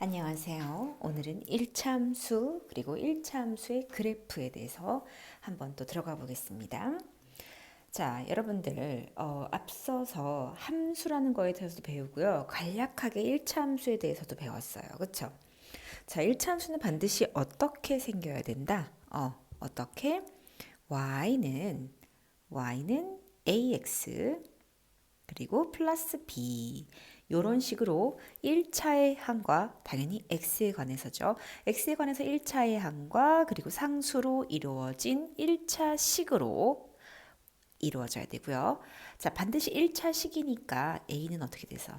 안녕하세요. 오늘은 1차함수 그리고 1차함수의 그래프에 대해서 한번 또 들어가 보겠습니다. 자, 여러분들 앞서서 함수라는 거에 대해서도 배우고요. 간략하게 1차함수에 대해서도 배웠어요. 그렇죠? 자, 1차함수는 반드시 어떻게 생겨야 된다? 어떻게? y는 ax 그리고 플러스 b 이런 식으로 1차의 항과 당연히 x에 관해서죠. x에 관해서 1차의 항과 그리고 상수로 이루어진 1차식으로 이루어져야 되고요. 자, 반드시 1차식이니까 a는 어떻게 돼서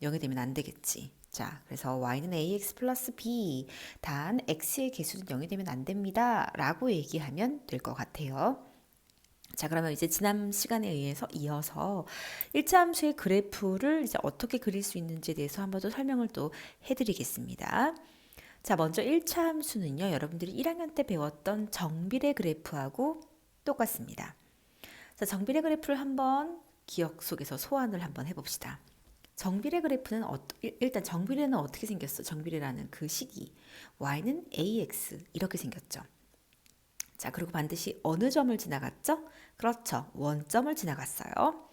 0이 되면 안 되겠지. 자, 그래서 y는 ax 플러스 b 단 x의 개수는 0이 되면 안 됩니다. 라고 얘기하면 될 것 같아요. 자, 그러면 이제 지난 시간에 의해서 이어서 1차 함수의 그래프를 이제 어떻게 그릴 수 있는지에 대해서 한번 더 설명을 또 해드리겠습니다. 자, 먼저 1차 함수는요, 여러분들이 1학년 때 배웠던 정비례 그래프하고 똑같습니다. 자, 정비례 그래프를 한번 기억 속에서 소환을 한번 해봅시다. 정비례 그래프는 일단 정비례는 어떻게 생겼어? 정비례라는 그 식이 y는 ax 이렇게 생겼죠. 자, 그리고 반드시 어느 점을 지나갔죠? 그렇죠. 원점을 지나갔어요.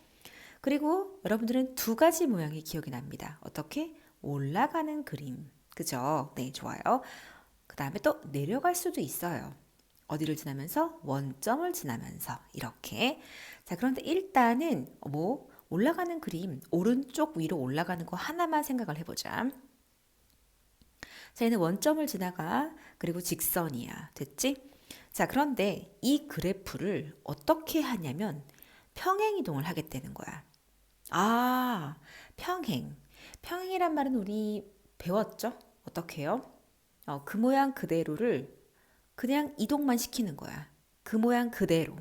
그리고 여러분들은 두 가지 모양이 기억이 납니다. 어떻게? 올라가는 그림. 그죠? 네, 좋아요. 그 다음에 또 내려갈 수도 있어요. 어디를 지나면서? 원점을 지나면서. 이렇게. 자, 그런데 일단은 올라가는 그림, 오른쪽 위로 올라가는 거 하나만 생각을 해보자. 자, 얘는 원점을 지나가. 그리고 직선이야. 됐지? 자, 그런데 이 그래프를 어떻게 하냐면 평행이동을 하겠다는 거야. 아, 평행. 평행이란 말은 우리 배웠죠? 어떻게 해요? 그 모양 그대로를 그냥 이동만 시키는 거야. 그 모양 그대로.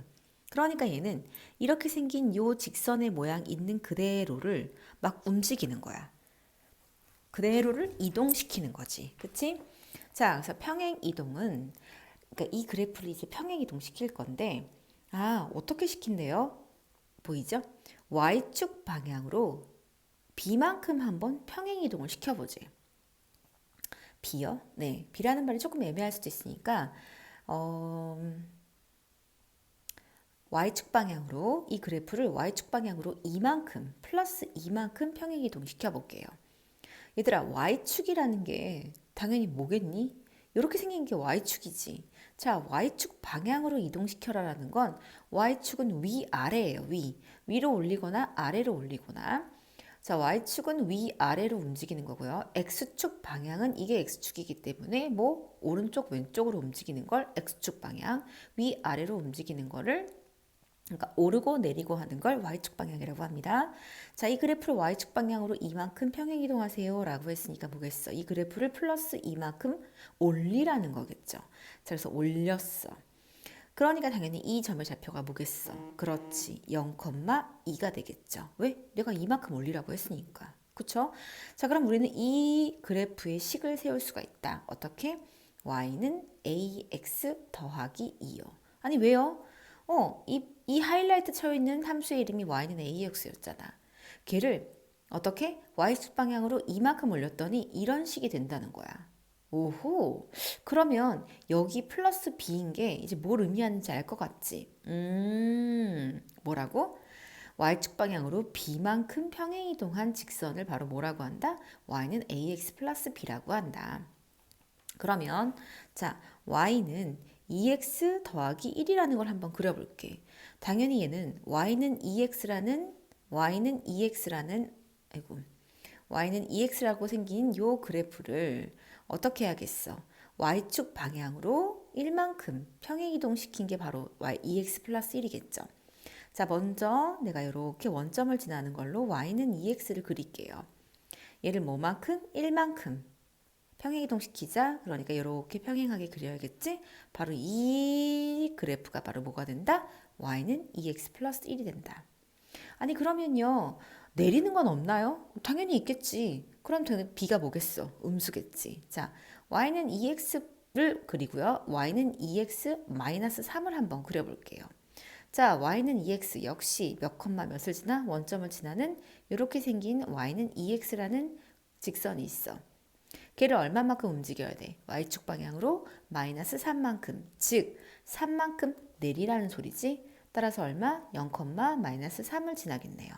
그러니까 얘는 이렇게 생긴 요 직선의 모양 있는 그대로를 막 움직이는 거야. 그대로를 이동시키는 거지. 그치? 자, 그래서 평행 이동은 그러니까 이 그래프를 이제 평행 이동시킬 건데 어떻게 시킨대요? 보이죠? Y축 방향으로 B만큼 한번 평행 이동을 시켜보지. B요? 네, B라는 말이 조금 애매할 수도 있으니까 Y축 방향으로 이 그래프를 Y축 방향으로 이만큼 플러스 이만큼 평행 이동 시켜볼게요. 얘들아, Y축이라는 게 당연히 뭐겠니? 이렇게 생긴 게 Y축이지. 자, Y축 방향으로 이동시켜라라는 건 Y축은 위아래예요. 위로 올리거나 아래로 올리거나. 자, Y축은 위아래로 움직이는 거고요. X축 방향은 이게 X축이기 때문에 오른쪽 왼쪽으로 움직이는 걸 X축 방향, 위아래로 움직이는 거를 그러니까 오르고 내리고 하는 걸 Y축 방향이라고 합니다. 자, 이 그래프를 Y축 방향으로 이만큼 평행 이동하세요 라고 했으니까 뭐겠어? 이 그래프를 플러스 이만큼 올리라는 거겠죠. 자, 그래서 올렸어. 그러니까 당연히 이 점의 좌표가 뭐겠어? 그렇지. 0,2가 되겠죠. 왜? 내가 이만큼 올리라고 했으니까. 그쵸? 자, 그럼 우리는 이 그래프의 식을 세울 수가 있다. 어떻게? y는 ax 더하기 2요. 아니, 왜요? 이 하이라이트 쳐 있는 함수의 이름이 y는 ax였잖아. 걔를 어떻게? y축 방향으로 이만큼 올렸더니 이런 식이 된다는 거야. 오호. 그러면 여기 플러스 b인 게 이제 뭘 의미하는지 알 것 같지? 뭐라고? y축 방향으로 b만큼 평행 이동한 직선을 바로 뭐라고 한다? y는 ax 플러스 b라고 한다. 그러면 자, y는 2x 더하기 1이라는 걸 한번 그려볼게. 당연히 얘는 y는 2x라고 생긴 요 그래프를 어떻게 해야겠어? y축 방향으로 1만큼 평행 이동시킨 게 바로 2x 플러스 1이겠죠. 자, 먼저 내가 이렇게 원점을 지나는 걸로 y는 2x를 그릴게요. 얘를 뭐만큼? 1만큼 평행 이동시키자. 그러니까 이렇게 평행하게 그려야겠지? 바로 이 그래프가 바로 뭐가 된다? y는 2x 플러스 1이 된다. 아니, 그러면요, 내리는 건 없나요? 당연히 있겠지. 그럼 b가 뭐겠어? 음수겠지. 자, y는 2x를 그리고요. y는 2x 마이너스 3을 한번 그려볼게요. 자, y는 2x 역시 몇 컴마 몇을 지나? 원점을 지나는 이렇게 생긴 y는 2x라는 직선이 있어. 걔를 얼마만큼 움직여야 돼? y축 방향으로 마이너스 3만큼, 즉 3만큼 내리라는 소리지. 따라서 얼마? 0, 마이너스 3을 지나겠네요.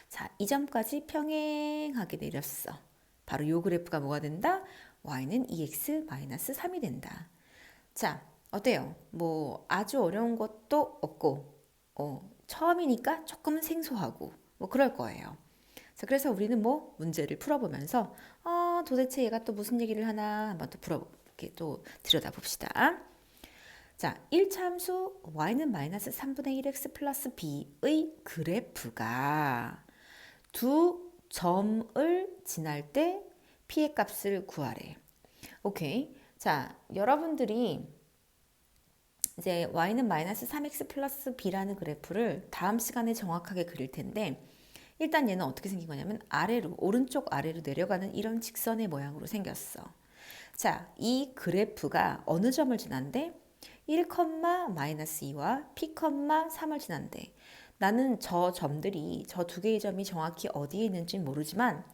자, 이 점까지 평행하게 내렸어. 바로 요 그래프가 뭐가 된다? y는 2x-3이 된다. 자, 어때요? 뭐 아주 어려운 것도 없고 처음이니까 조금은 생소하고 뭐 그럴 거예요. 자, 그래서 우리는 뭐 문제를 풀어보면서 도대체 얘가 또 무슨 얘기를 하나 한번 또 이렇게 또 들여다봅시다. 자, 1차 함수 y는 마이너스 3분의 1x 플러스 b의 그래프가 두 점을 지날 때 p의 값을 구하래. 오케이. 자, 여러분들이 이제 y는 마이너스 3x 플러스 b라는 그래프를 다음 시간에 정확하게 그릴 텐데 일단 얘는 어떻게 생긴 거냐면 아래로 오른쪽 아래로 내려가는 이런 직선의 모양으로 생겼어. 자, 이 그래프가 어느 점을 지난대? 1, 마이너스 2와 p, 3을 지난대. 나는 저 점들이 저 두 개의 점이 정확히 어디에 있는지 모르지만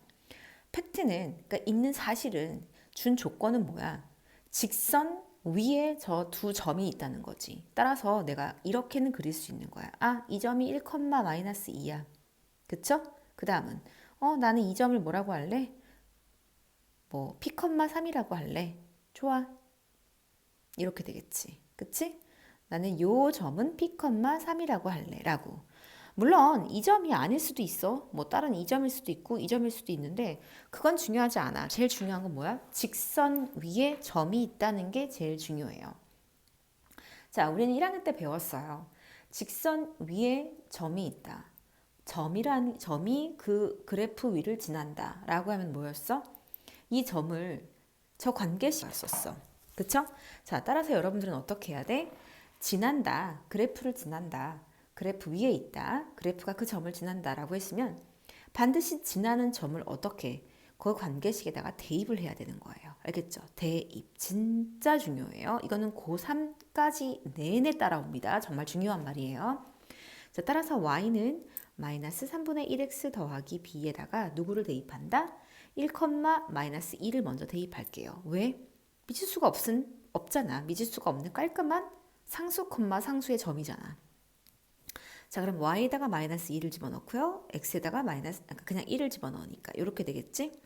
팩트는 그러니까 있는 사실은 준 조건은 뭐야? 직선 위에 저 두 점이 있다는 거지. 따라서 내가 이렇게는 그릴 수 있는 거야. 아, 이 점이 1, 마이너스 2야. 그쵸? 그 다음은 나는 이 점을 뭐라고 할래? 뭐 p, 3이라고 할래. 좋아. 이렇게 되겠지. 그치? 나는 요 점은 p, 3이라고 할래. 라고. 물론 이 점이 아닐 수도 있어. 뭐 다른 이 점일 수도 있고 이 점일 수도 있는데 그건 중요하지 않아. 제일 중요한 건 뭐야? 직선 위에 점이 있다는 게 제일 중요해요. 자, 우리는 1학년 때 배웠어요. 직선 위에 점이 있다. 점이 그 그래프 위를 지난다 라고 하면 뭐였어? 이 점을 저 관계식을 썼어. 그쵸? 자, 따라서 여러분들은 어떻게 해야 돼? 지난다, 그래프를 지난다, 그래프 위에 있다, 그래프가 그 점을 지난다 라고 했으면 반드시 지나는 점을 어떻게 그 관계식에다가 대입을 해야 되는 거예요. 알겠죠? 대입 진짜 중요해요. 이거는 고3까지 내내 따라옵니다. 정말 중요한 말이에요. 자, 따라서 y는 마이너스 3분의 1x 더하기 b에다가 누구를 대입한다? 1, 마이너스 2를 먼저 대입할게요. 왜? 미지수가 없잖아. 미지수가 없는 깔끔한 상수, 상수의 점이잖아. 자, 그럼 y에다가 마이너스 2를 집어넣고요. x에다가 그냥 1을 집어넣으니까 이렇게 되겠지?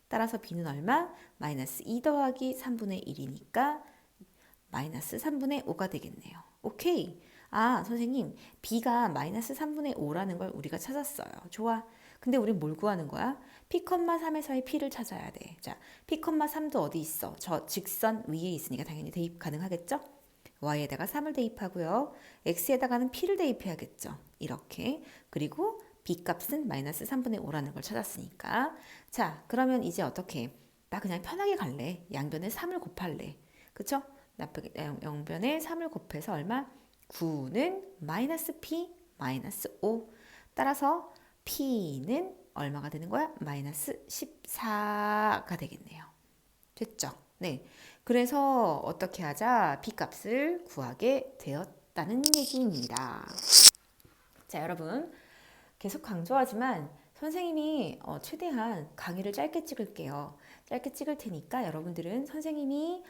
따라서 b는 얼마? 마이너스 2 더하기 3분의 1이니까 마이너스 3분의 5가 되겠네요. 오케이. 아, 선생님, b가 마이너스 3분의 5라는 걸 우리가 찾았어요. 좋아. 근데 우린 뭘 구하는 거야? p, 3에서의 p를 찾아야 돼. 자, p, 3도 어디 있어? 저 직선 위에 있으니까 당연히 대입 가능하겠죠? y에다가 3을 대입하고요. x에다가는 p를 대입해야겠죠. 이렇게. 그리고 b 값은 마이너스 3분의 5라는 걸 찾았으니까. 자, 그러면 이제 어떻게? 나 그냥 편하게 갈래. 양변에 3을 곱할래. 그쵸? 양변에 3을 곱해서 얼마? 9는 마이너스 p 마이너스 5. 따라서 p는 얼마가 되는 거야? 마이너스 14가 되겠네요. 됐죠? 네. 그래서 어떻게 하자? p 값을 구하게 되었다는 얘기입니다. 자, 여러분. 계속 강조하지만 선생님이 최대한 강의를 짧게 찍을게요. 짧게 찍을 테니까 여러분들은 선생님이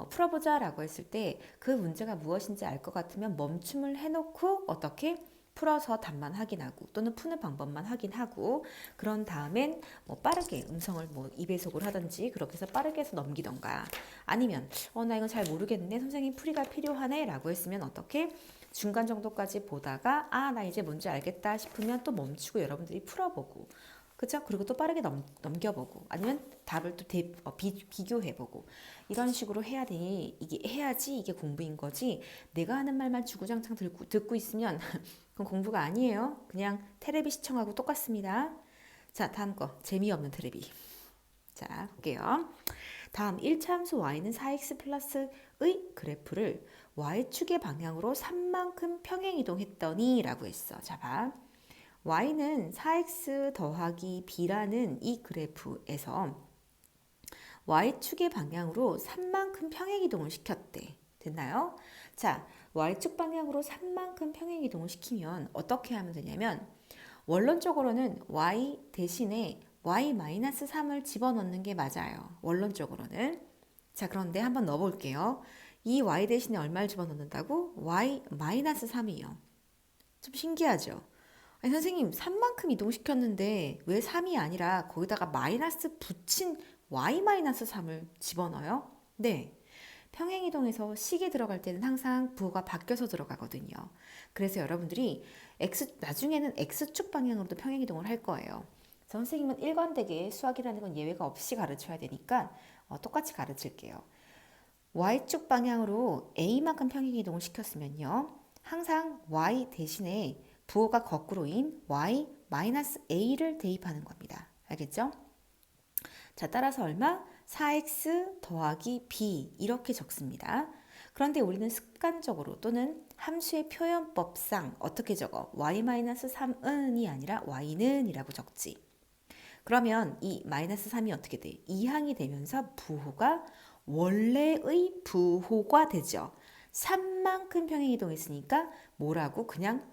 풀어보자 라고 했을 때 그 문제가 무엇인지 알 것 같으면 멈춤을 해놓고 어떻게 풀어서 답만 확인하고 또는 푸는 방법만 확인하고 그런 다음엔 뭐 빠르게 음성을 뭐 2배속을 하든지 그렇게 해서 빠르게 해서 넘기던가 아니면 나 이건 잘 모르겠네 선생님 풀이가 필요하네 라고 했으면 어떻게 중간 정도까지 보다가 나 이제 뭔지 알겠다 싶으면 또 멈추고 여러분들이 풀어보고 그쵸? 그리고 또 빠르게 넘겨보고 아니면 답을 또 비교해보고 이런 식으로 해야지 이게 공부인 거지 내가 하는 말만 주구장창 듣고 있으면 그건 공부가 아니에요. 그냥 테레비 시청하고 똑같습니다. 자, 다음 거 재미없는 테레비. 자, 볼게요. 다음 1차 함수 y는 4x 플러스의 그래프를 y축의 방향으로 3만큼 평행이동했더니 라고 했어. 자, 봐. y는 4x 더하기 b라는 이 그래프에서 y축의 방향으로 3만큼 평행이동을 시켰대. 됐나요? 자, y축 방향으로 3만큼 평행이동을 시키면 어떻게 하면 되냐면 원론적으로는 y 대신에 y-3을 집어넣는 게 맞아요. 원론적으로는. 자, 그런데 한번 넣어볼게요. 이 y 대신에 얼마를 집어넣는다고? y-3이요. 좀 신기하죠? 아니, 선생님, 3만큼 이동시켰는데 왜 3이 아니라 거기다가 마이너스 붙인 y-3을 집어넣어요? 네. 평행이동에서 식이 들어갈 때는 항상 부호가 바뀌어서 들어가거든요. 그래서 여러분들이 나중에는 x축 방향으로도 평행이동을 할 거예요. 선생님은 일관되게 수학이라는 건 예외가 없이 가르쳐야 되니까 똑같이 가르칠게요. y축 방향으로 a만큼 평행이동을 시켰으면요. 항상 y 대신에 부호가 거꾸로인 y-a를 대입하는 겁니다. 알겠죠? 자, 따라서 얼마? 4x 더하기 b 이렇게 적습니다. 그런데 우리는 습관적으로 또는 함수의 표현법상 어떻게 적어? y-3은이 아니라 y는 이라고 적지. 그러면 이 마이너스 3이 어떻게 돼? 이항이 되면서 부호가 원래의 부호가 되죠. 3만큼 평행이동했으니까 뭐라고? 그냥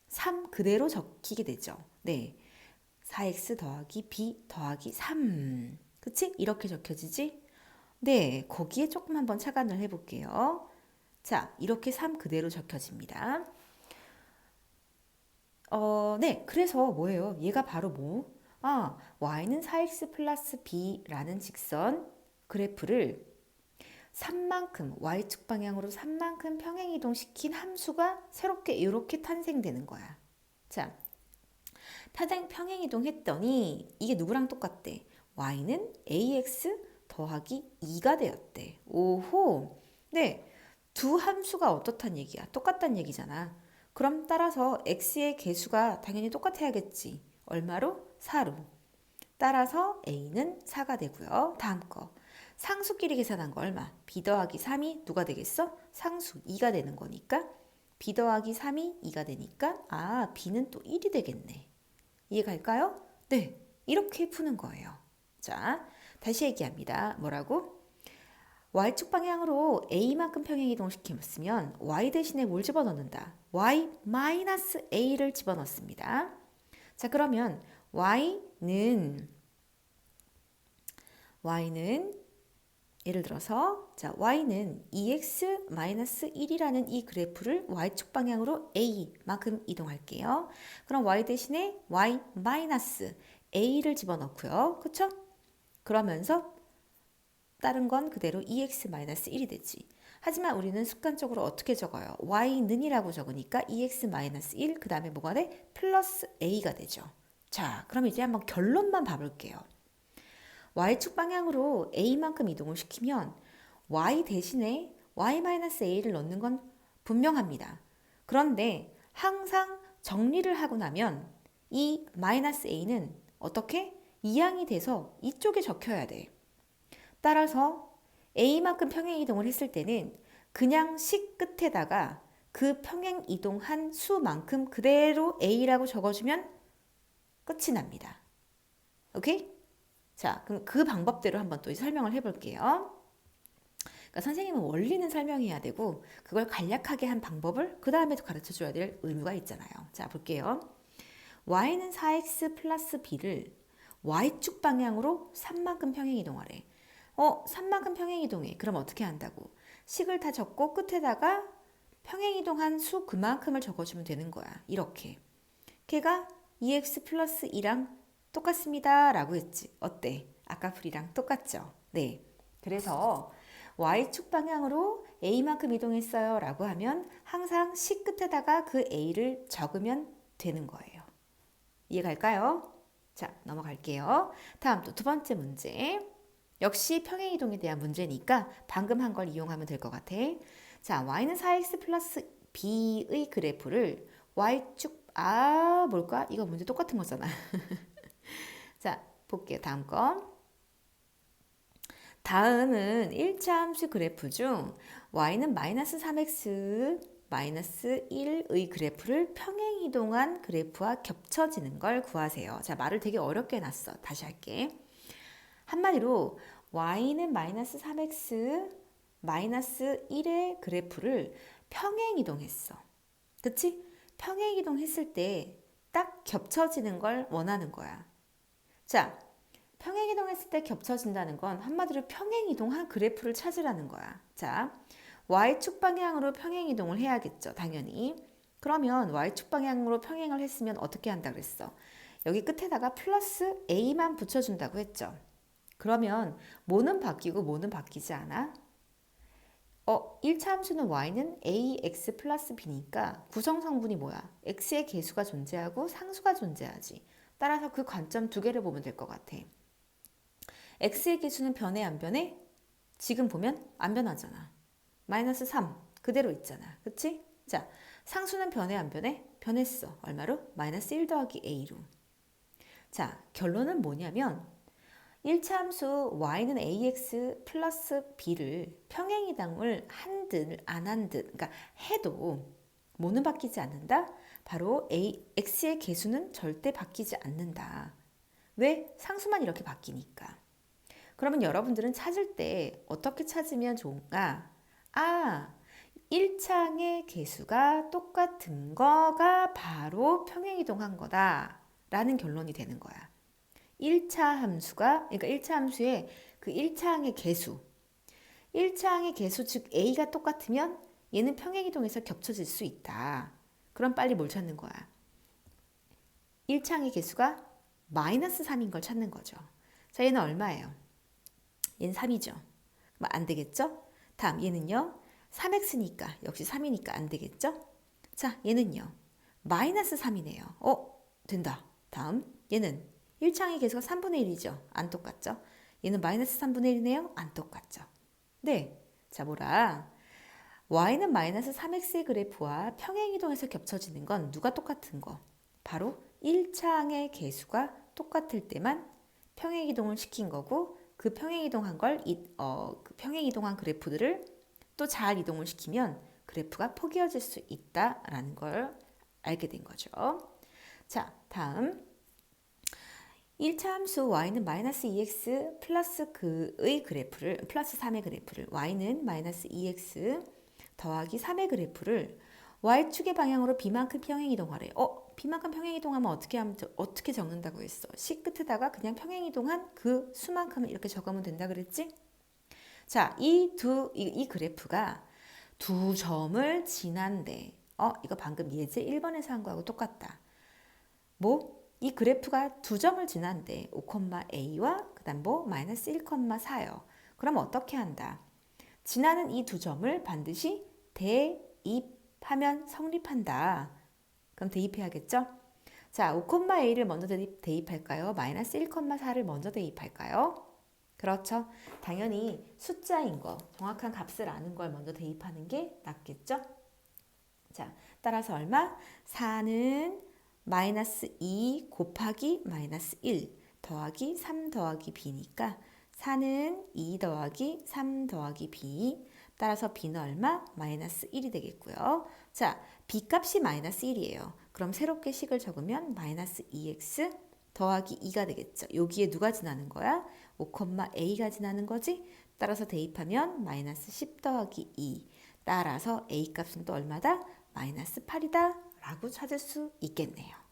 3 그대로 적히게 되죠. 네. 4x 더하기 b 더하기 3. 그치? 이렇게 적혀지지? 네. 거기에 조금 한번 착안을 해볼게요. 자, 이렇게 3 그대로 적혀집니다. 네. 그래서 뭐예요? 얘가 바로 뭐? y는 4x 플러스 b라는 직선 그래프를 3만큼, y축 방향으로 3만큼 평행이동시킨 함수가 새롭게 이렇게 탄생되는 거야. 자, 평행이동 했더니 이게 누구랑 똑같대? y는 ax 더하기 2가 되었대. 오호. 네. 두 함수가 어떻단 얘기야? 똑같단 얘기잖아. 그럼 따라서 x의 개수가 당연히 똑같아야겠지. 얼마로? 4로. 따라서 a는 4가 되고요. 다음 거. 상수끼리 계산한 거 얼마? b 더하기 3이 누가 되겠어? 상수 2가 되는 거니까 b 더하기 3이 2가 되니까 b는 또 1이 되겠네. 이해갈까요? 네, 이렇게 푸는 거예요. 자, 다시 얘기합니다. 뭐라고? y축 방향으로 a만큼 평행이동 시켰으면 y 대신에 뭘 집어넣는다? y-a를 집어넣습니다. 자, 그러면 y는 예를 들어서 y는 2x-1이라는 이 그래프를 y축 방향으로 a만큼 이동할게요. 그럼 y 대신에 y-a를 집어넣고요. 그쵸? 그러면서 다른 건 그대로 2x-1이 되지. 하지만 우리는 습관적으로 어떻게 적어요? y는이라고 적으니까 2x-1 그 다음에 뭐가 돼? 플러스 a가 되죠. 자, 그럼 이제 한번 결론만 봐볼게요. y축 방향으로 a만큼 이동을 시키면 y 대신에 y-a를 넣는 건 분명합니다. 그런데 항상 정리를 하고 나면 이 -a는 어떻게? 이항이 돼서 이쪽에 적혀야 돼. 따라서 a만큼 평행이동을 했을 때는 그냥 식 끝에다가 그 평행이동한 수만큼 그대로 a라고 적어주면 끝이 납니다. 오케이? 자, 그럼 그 방법대로 한번 또 설명을 해볼게요. 그러니까 선생님은 원리는 설명해야 되고 그걸 간략하게 한 방법을 그 다음에도 가르쳐줘야 될 의무가 있잖아요. 자, 볼게요. y는 4x 플러스 b를 y축 방향으로 3만큼 평행이동하래. 3만큼 평행이동해. 그럼 어떻게 한다고? 식을 다 적고 끝에다가 평행이동한 수 그만큼을 적어주면 되는 거야. 이렇게. 걔가 2x 플러스 2랑 똑같습니다 라고 했지. 어때? 아까 풀이랑 똑같죠? 네. 그래서 y축 방향으로 a만큼 이동했어요 라고 하면 항상 식 끝에다가 그 a를 적으면 되는 거예요. 이해갈까요? 자, 넘어갈게요. 다음 또 두 번째 문제. 역시 평행이동에 대한 문제니까 방금 한 걸 이용하면 될 것 같아. 자, y는 4x 플러스 b의 그래프를 y축 뭘까? 이거 문제 똑같은 거잖아. 자, 볼게요. 다음 거. 다음은 1차 함수 그래프 중 y는 마이너스 3x 마이너스 1의 그래프를 평행이동한 그래프와 겹쳐지는 걸 구하세요. 자, 말을 되게 어렵게 해놨어. 다시 할게. 한마디로 y는 마이너스 3x 마이너스 1의 그래프를 평행이동했어. 그치? 평행이동했을 때 딱 겹쳐지는 걸 원하는 거야. 자, 평행이동했을 때 겹쳐진다는 건 한마디로 평행이동한 그래프를 찾으라는 거야. 자, Y축 방향으로 평행이동을 해야겠죠, 당연히. 그러면 Y축 방향으로 평행을 했으면 어떻게 한다 그랬어? 여기 끝에다가 플러스 A만 붙여준다고 했죠. 그러면 뭐는 바뀌고 뭐는 바뀌지 않아? 1차 함수는 y는 ax 플러스 b니까 구성 성분이 뭐야? x의 계수가 존재하고 상수가 존재하지. 따라서 그 관점 두 개를 보면 될 것 같아. x의 계수는 변해 안 변해? 지금 보면 안 변하잖아. 마이너스 3 그대로 있잖아. 그치? 자, 상수는 변해 안 변해? 변했어. 얼마로? 마이너스 1 더하기 a로. 자, 결론은 뭐냐면 1차 함수 y는 ax 플러스 b를 평행이동을 한 듯, 안 한 듯, 그러니까 해도 뭐는 바뀌지 않는다? 바로 x의 계수는 절대 바뀌지 않는다. 왜? 상수만 이렇게 바뀌니까. 그러면 여러분들은 찾을 때 어떻게 찾으면 좋은가? 1차항의 계수가 똑같은 거가 바로 평행이동한 거다 라는 결론이 되는 거야. 1차 함수가, 그러니까 1차 함수의 그 1차항의 계수, 1차항의 계수 즉 A가 똑같으면 얘는 평행이동해서 겹쳐질 수 있다. 그럼 빨리 뭘 찾는 거야? 1차항의 계수가 마이너스 3인 걸 찾는 거죠. 자, 얘는 얼마예요? 얘는 3이죠. 안 되겠죠? 다음 얘는요. 3x니까 역시 3이니까 안 되겠죠? 자, 얘는요. 마이너스 3이네요. 된다. 다음 얘는 1차항의 계수가 3분의 1이죠. 안 똑같죠? 얘는 마이너스 3분의 1이네요. 안 똑같죠? 네. 자, 뭐라? y는 마이너스 3x의 그래프와 평행이동해서 겹쳐지는 건 누가 똑같은 거? 바로 1차항의 계수가 똑같을 때만 평행이동을 시킨 거고 그 평행이동한 그 평행이동한 그래프들을 또 잘 이동을 시키면 그래프가 포개어질 수 있다라는 걸 알게 된 거죠. 자, 다음 1차 함수 y는 마이너스 2x 플러스 그의 그래프를 플러스 3의 그래프를 y는 마이너스 2x 더하기 3의 그래프를 y축의 방향으로 b만큼 평행이동하래. b만큼 평행이동하면 어떻게 적는다고 했어? 식 끝에다가 그냥 평행이동한 그 수만큼을 이렇게 적으면 된다 그랬지? 자, 이 그래프가 두 점을 지난데 이거 방금 예제 1번에서 한 거하고 똑같다. 이 그래프가 두 점을 지난데 5,a와 그다음 마이너스 1,4요. 그럼 어떻게 한다? 지나는 이 두 점을 반드시 대입하면 성립한다. 그럼 대입해야겠죠? 자, 5,a를 먼저 대입할까요? 마이너스 1,4를 먼저 대입할까요? 그렇죠. 당연히 숫자인 거, 정확한 값을 아는 걸 먼저 대입하는 게 낫겠죠? 자, 따라서 얼마? 4는 마이너스 2 곱하기 마이너스 1 더하기 3 더하기 b니까 4는 2 더하기 3 더하기 b. 따라서 b는 얼마? 마이너스 1이 되겠고요. 자, b 값이 마이너스 1이에요. 그럼 새롭게 식을 적으면 마이너스 2x 더하기 2가 되겠죠. 여기에 누가 지나는 거야? 5,a가 지나는 거지? 따라서 대입하면 마이너스 10 더하기 2. 따라서 a 값은 또 얼마다? 마이너스 8이다 라고 찾을 수 있겠네요.